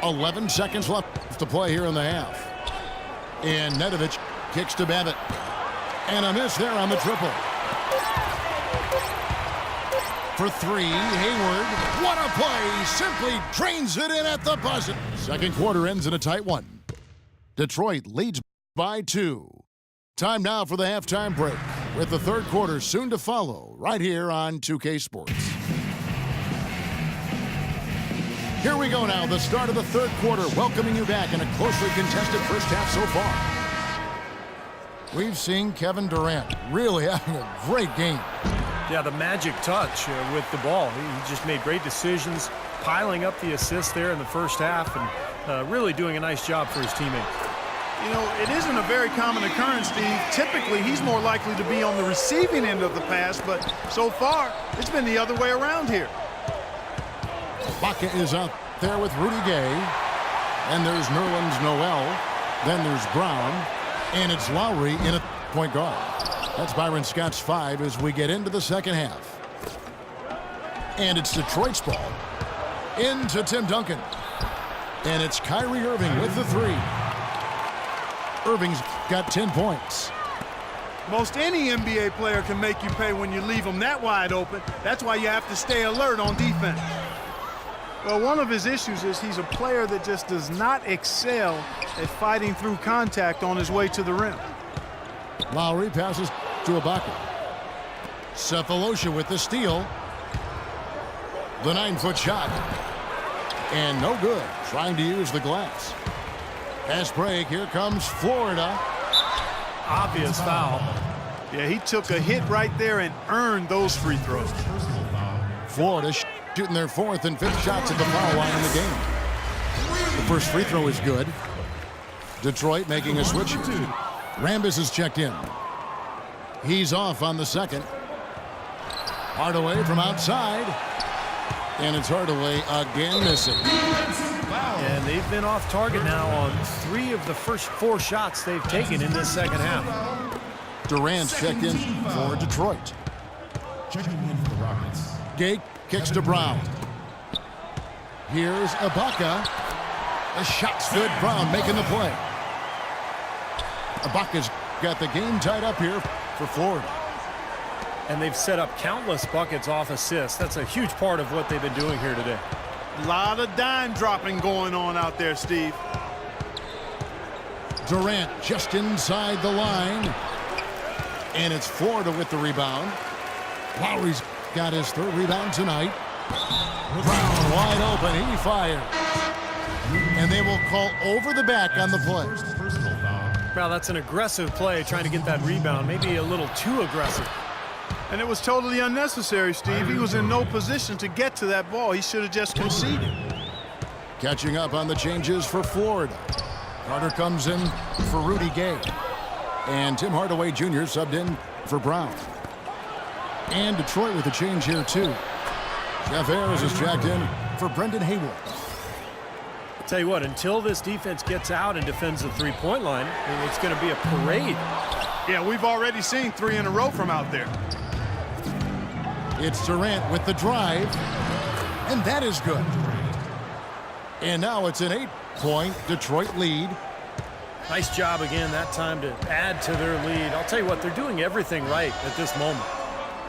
11 seconds left to play here in the half. And Nedovic kicks to Babbitt. And a miss there on the triple. For three, Hayward. What a play! Simply drains it in at the buzzer. Second quarter ends in a tight one. Detroit leads by 2. Time now for the halftime break, with the third quarter soon to follow, right here on 2K Sports. Here we go now, the start of the third quarter, welcoming you back in a closely contested first half so far. We've seen Kevin Durant really having a great game. Yeah, the magic touch with the ball. He just made great decisions, piling up the assists there in the first half, and really doing a nice job for his teammates. You know, it isn't a very common occurrence, Steve. Typically, he's more likely to be on the receiving end of the pass, but so far, it's been the other way around here. Baca is out there with Rudy Gay. And there's Nerlens Noel. Then there's Brown. And it's Lowry in at point guard. That's Byron Scott's 5 as we get into the second half. And it's Detroit's ball. Into Tim Duncan. And it's Kyrie Irving with the 3. Irving's got 10 points. Most any NBA player can make you pay when you leave them that wide open. That's why you have to stay alert on defense. Well, one of his issues is he's a player that just does not excel at fighting through contact on his way to the rim. Lowry passes to Ibaka. Cephalosha with the steal. The 9-foot shot. And no good. Trying to use the glass. Fast break. Here comes Florida. Obvious foul. Yeah, he took a hit right there and earned those free throws. Florida shooting their 4th and 5th shots at the foul line in the game. The first free throw is good. Detroit making a switch. Rambis is checked in. He's off on the second. Hardaway from outside. And it's Hardaway again missing. And they've been off target now on 3 of the first 4 shots they've taken in this second half. Durant checked in for Detroit. Checking in for the Rockets. Gay kicks to Brown. Here's Ibaka. The shot's good. Brown making the play. Ibaka's got the game tied up here for Florida. And they've set up countless buckets off assists. That's a huge part of what they've been doing here today. A lot of dime dropping going on out there, Steve. Durant just inside the line. And it's Florida with the rebound. Lowry's got his 3rd rebound tonight. Brown wide open. He fires. And they will call over the back on the play. Well, that's an aggressive play, trying to get that rebound. Maybe a little too aggressive. And it was totally unnecessary, Steve. He was in no position to get to that ball. He should have just conceded. Catching up on the changes for Florida. Carter comes in for Rudy Gay. And Tim Hardaway Jr. subbed in for Brown. And Detroit with a change here, too. Jeff Ayers is checked in for Brendan Hayward. Tell you what, until this defense gets out and defends the 3-point line, it's going to be a parade. Yeah, we've already seen 3 in a row from out there. It's Durant with the drive, and that is good. And now it's an 8-point Detroit lead. Nice job again that time to add to their lead. I'll tell you what, they're doing everything right at this moment.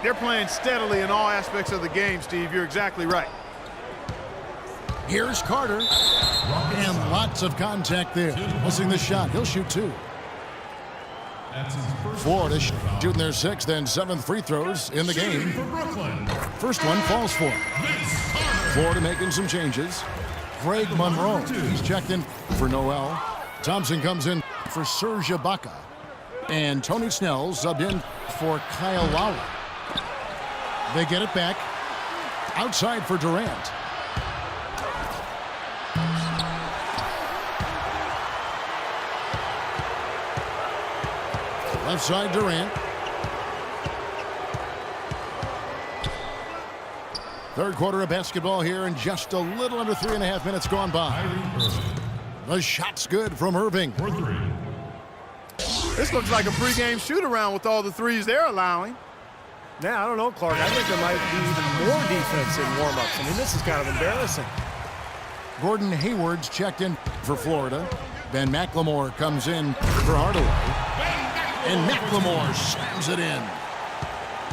They're playing steadily in all aspects of the game, Steve. You're exactly right. Here's Carter. And lots of contact there. Missing the shot. He'll shoot 2. Florida shooting their 6th and 7th free throws in the game. First one falls for him. Florida making some changes. Greg Monroe, he's checked in for Noel. Thompson comes in for Serge Ibaka. And Tony Snell subbed in for Kyle Lowry. They get it back. Outside for Durant. Left side, Durant. Third quarter of basketball here, and just a little under 3.5 minutes gone by. The shot's good from Irving. This looks like a pregame shoot-around with all the threes they're allowing. Yeah, I don't know, Clark. I think there might be even more defense in warm-ups. I mean, this is kind of embarrassing. Gordon Hayward's checked in for Florida. Ben McLemore comes in for Hardaway. And McLemore slams it in.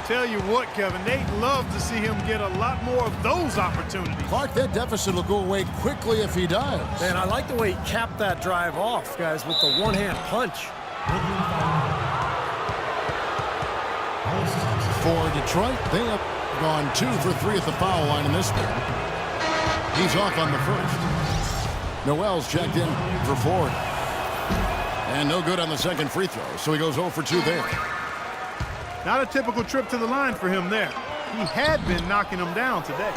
Tell you what, Kevin, they'd love to see him get a lot more of those opportunities. Clark, that deficit will go away quickly if he does. Man, I like the way he capped that drive off, guys, with the one-hand punch. For Detroit, they have gone 2 for 3 at the foul line in this game. He's off on the first. Noel's checked in for Ford. And no good on the second free throw, so he goes 0 for 2 there. Not a typical trip to the line for him there. He had been knocking them down today.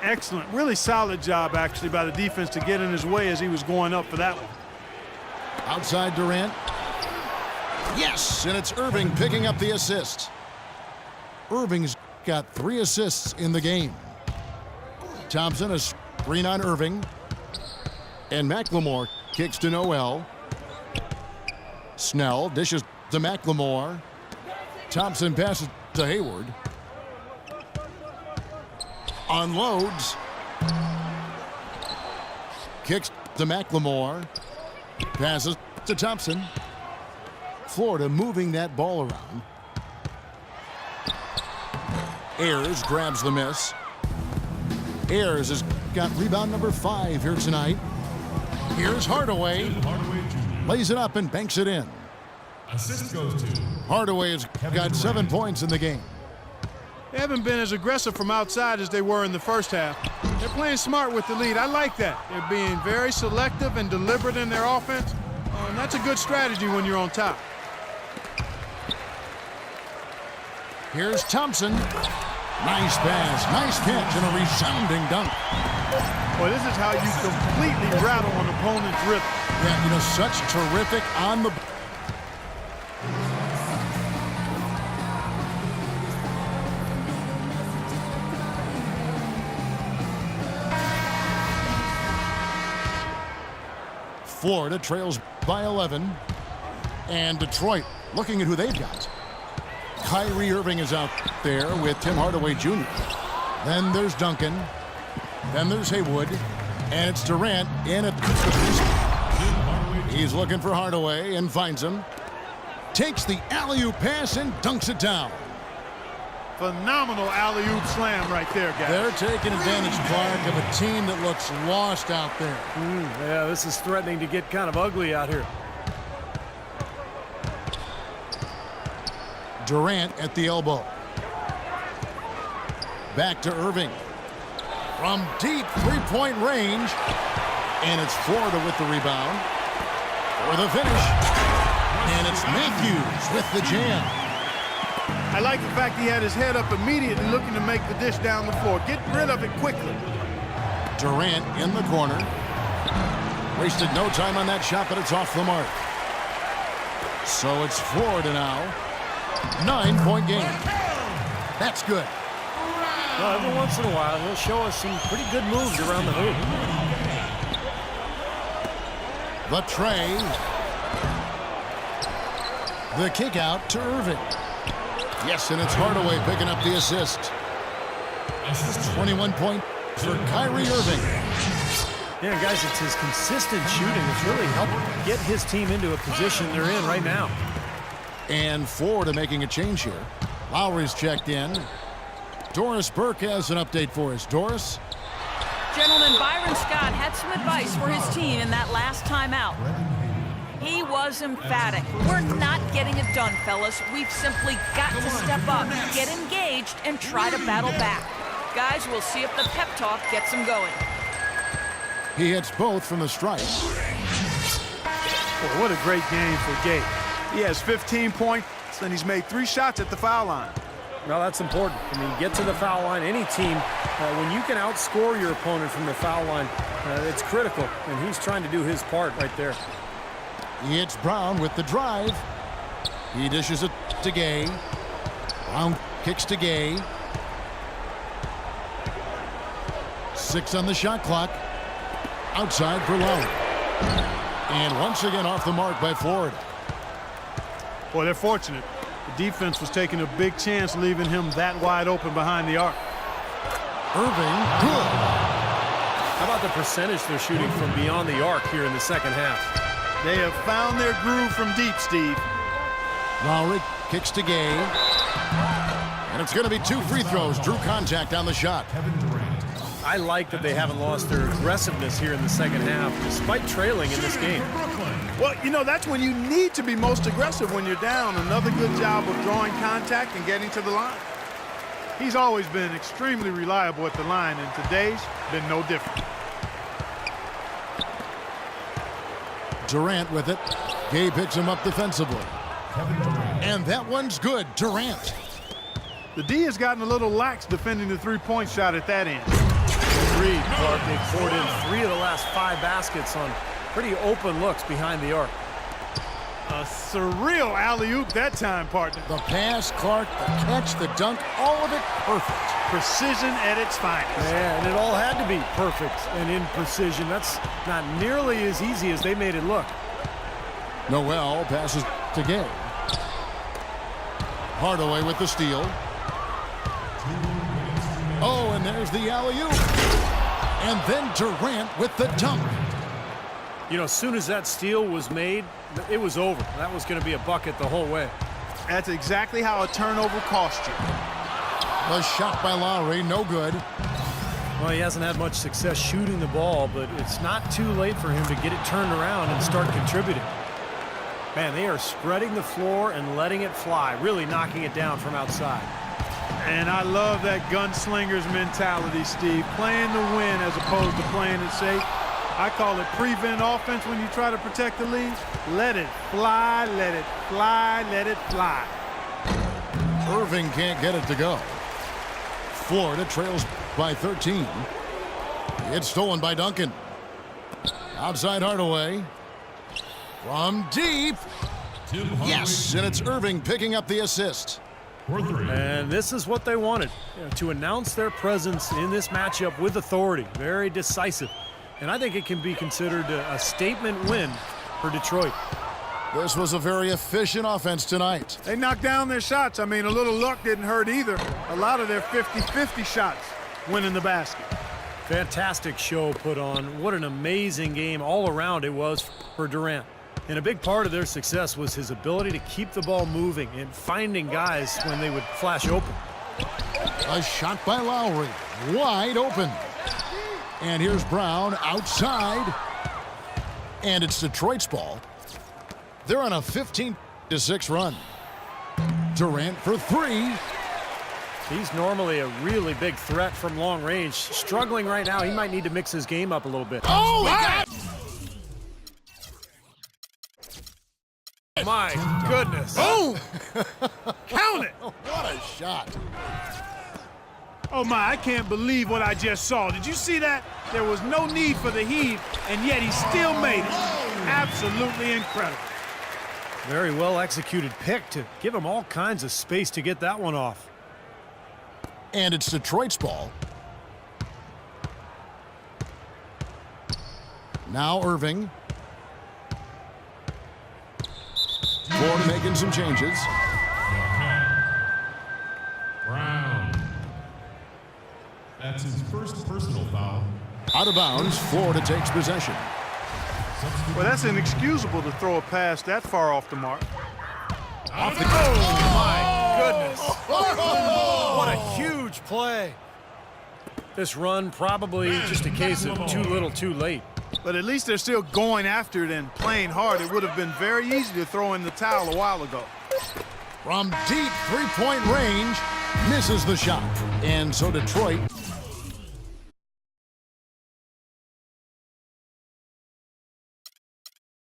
Excellent, really solid job, actually, by the defense to get in his way as he was going up for that one. Outside Durant. Yes, and it's Irving picking up the assist. Irving's got 3 assists in the game. Thompson a screen on Irving. And McLemore kicks to Noel. Snell dishes to McLemore. Thompson passes to Hayward. Unloads. Kicks to McLemore. Passes to Thompson. Florida moving that ball around. Ayers grabs the miss. Ayers has got rebound number 5 here tonight. Here's Hardaway. Lays it up and banks it in. Assist goes to Hardaway has got 7 points in the game. They haven't been as aggressive from outside as they were in the first half. They're playing smart with the lead. I like that. They're being very selective and deliberate in their offense. And that's a good strategy when you're on top. Here's Thompson. Nice pass, nice catch, and a resounding dunk. Well, this is how you completely rattle an opponent's rhythm. Yeah, you know, such terrific on the... Florida trails by 11. And Detroit looking at who they've got. Kyrie Irving is out there with Tim Hardaway Jr. Then there's Duncan. Then there's Haywood. And it's Durant in at the... He's looking for Hardaway and finds him. Takes the alley-oop pass and dunks it down. Phenomenal alley-oop slam right there, guys. They're taking advantage, Clark, of a team that looks lost out there. Yeah, this is threatening to get kind of ugly out here. Durant at the elbow. Back to Irving. From deep three-point range. And it's Florida with the rebound. For the finish. And it's Matthews with the jam. I like the fact he had his head up immediately looking to make the dish down the floor. Get rid of it quickly. Durant in the corner. Wasted no time on that shot, but it's off the mark. So it's Florida now. 9-point game. That's good. Well, every once in a while, he'll show us some pretty good moves around the hoop. The tray. The kick out to Irving. Yes, and it's Hardaway picking up the assist. 21 points for Kyrie Irving. Yeah, guys, it's his consistent shooting that's really helped get his team into a position they're in right now. And Florida making a change here. Lowry's checked in. Doris Burke has an update for us. Doris? Gentlemen, Byron Scott had some advice for his team in that last timeout. He was emphatic. We're not getting it done, fellas. We've simply got to step up, get engaged, and try to battle back. Guys, we'll see if the pep talk gets them going. He hits both from the stripe. Boy, what a great game for Gabe. He has 15 points, and he's made 3 shots at the foul line. Well, that's important. I mean, get to the foul line. Any team, when you can outscore your opponent from the foul line, it's critical, and he's trying to do his part right there. He hits Brown with the drive. He dishes it to Gay. Brown kicks to Gay. 6 on the shot clock. Outside for Lowry. And once again off the mark by Florida. Boy, they're fortunate. The defense was taking a big chance, leaving him that wide open behind the arc. Irving, good. How about the percentage they're shooting from beyond the arc here in the second half? They have found their groove from deep, Steve. Lowry kicks to Gay. And it's going to be 2 free throws. Drew contact on the shot. I like that they haven't lost their aggressiveness here in the second half, despite trailing in this game. Well, you know, that's when you need to be most aggressive when you're down. Another good job of drawing contact and getting to the line. He's always been extremely reliable at the line, and today's been no different. Durant with it. Gay picks him up defensively. And that one's good. Durant. The D has gotten a little lax defending the three-point shot at that end. Agreed, Clark. They poured in 3 of the last 5 baskets on pretty open looks behind the arc. A surreal alley-oop that time, partner. The pass, Clark, the catch, the dunk, all of it perfect. Precision at its finest. Yeah, and it all had to be perfect and in precision. That's not nearly as easy as they made it look. Noel passes to Gay. Hardaway with the steal. Oh, and there's the alley-oop. And then Durant with the dunk. You know, as soon as that steal was made, it was over. That was going to be a bucket the whole way. That's exactly how a turnover cost you. The shot by Lowry, no good. Well, he hasn't had much success shooting the ball, but it's not too late for him to get it turned around and start contributing. Man, they are spreading the floor and letting it fly, really knocking it down from outside. And I love that gunslinger's mentality, Steve. Playing to win as opposed to playing it safe. I call it prevent offense when you try to protect the lead. Let it fly, let it fly, let it fly. Irving can't get it to go. Florida trails by 13. It's stolen by Duncan. Outside Hardaway. From deep. Yes, and it's Irving picking up the assist. And this is what they wanted, to announce their presence in this matchup with authority. Very decisive. And I think it can be considered a statement win for Detroit. This was a very efficient offense tonight. They knocked down their shots. I mean, a little luck didn't hurt either. A lot of their 50-50 shots went in the basket. Fantastic show put on. What an amazing game all around it was for Durant. And a big part of their success was his ability to keep the ball moving and finding guys when they would flash open. A shot by Lowry, wide open. And here's Brown outside. And it's Detroit's ball. They're on a 15-6 run. Durant for 3. He's normally a really big threat from long range. Struggling right now. He might need to mix his game up a little bit. Oh, he got it! My goodness. Boom! Count it! What a shot. Oh, my, I can't believe what I just saw. Did you see that? There was no need for the heave, and yet he still made it. Absolutely incredible. Very well executed pick to give him all kinds of space to get that one off. And it's Detroit's ball. Now Irving. Florida making some changes. Brown. That's his first personal foul. Out of bounds, Florida takes possession. Well, that's inexcusable to throw a pass that far off the mark. Off the My goodness. What a huge play. This run probably just a case of too little too late. But at least they're still going after it and playing hard. It would have been very easy to throw in the towel a while ago. From deep three-point range, misses the shot. And so Detroit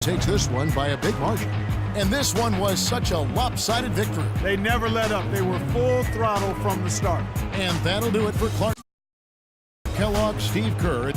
takes this one by a big margin. And this one was such a lopsided victory. They never let up. They were full throttle from the start. And that'll do it for Clark Kellogg, Steve Kerr.